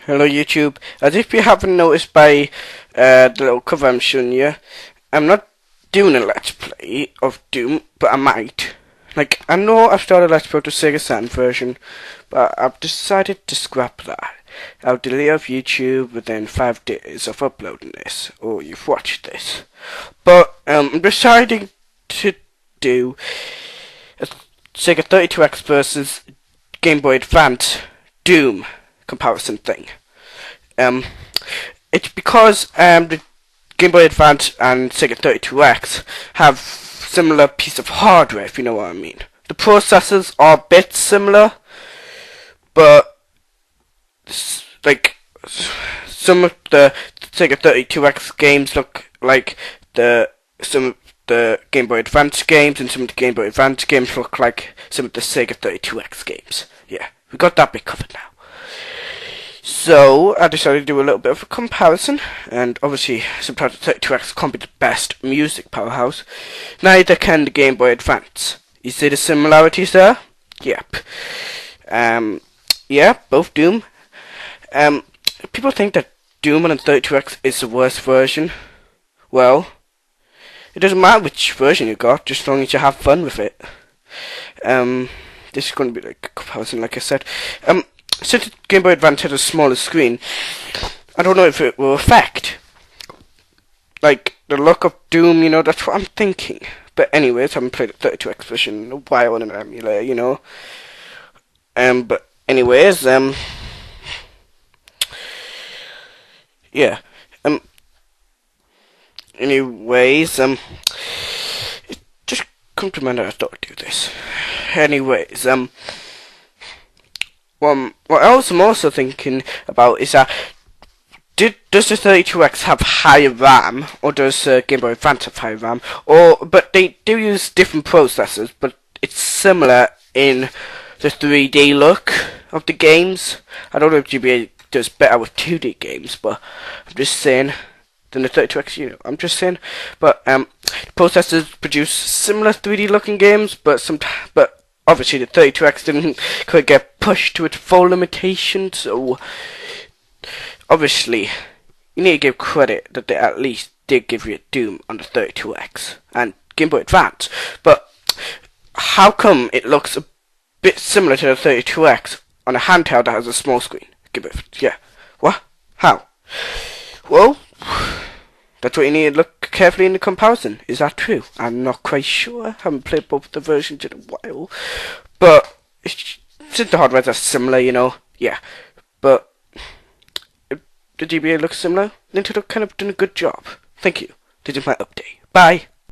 Hello YouTube. As if you haven't noticed by the little cover I'm showing you, I'm not doing a Let's Play of Doom, but I might. Like, I know I've started Let's Play to Sega Saturn version, but I've decided to scrap that. I'll delete off YouTube within 5 days of uploading this, or you've watched this. But I'm deciding to do a Sega 32X versus Game Boy Advance Doom comparison thing. It's because the Game Boy Advance and Sega 32X have similar piece of hardware, if you know what I mean. The processors are a bit similar, but like some of the Sega 32X games look like some of the Game Boy Advance games, and some of the Game Boy Advance games look like some of the Sega 32X games. Yeah, we got that bit covered now. So I decided to do a little bit of a comparison, and obviously sometimes the 32X can't be the best music powerhouse. Neither can the Game Boy Advance. You see the similarities there? Yep. Yeah, both Doom. People think that Doom on the 32X is the worst version. Well, it doesn't matter which version you got, just as long as you have fun with it. This is going to be like a comparison, like I said. Since the Game Boy Advance had a smaller screen, I don't know if it will affect like the look of Doom, you know, that's what I'm thinking. But anyways, I haven't played the 32X version in a while on an emulator, you know. But anyways, yeah. Anyways, it just come to mind that I thought I'd do this. Anyways, what else I'm also thinking about is that does the 32X have higher RAM, or does Game Boy Advance have higher RAM? But they do use different processors, but it's similar in the 3D look of the games. I don't know if GBA does better with 2D games, but I'm just saying, than the 32X, you know, I'm just saying. But processors produce similar 3D looking games, but obviously the 32X didn't quite get pushed to its full limitation, so obviously you need to give credit that they at least did give you a Doom on the 32X and Game Boy Advance. But how come it looks a bit similar to the 32X on a handheld that has a small screen? Yeah. What? How? Well, that's what you need to look carefully in the comparison. Is that true? I'm not quite sure. I haven't played both the versions in a while. But since the hardwares are similar, you know, yeah. But if the GBA looks similar, Nintendo kind of done a good job. Thank you. This is my update. Bye.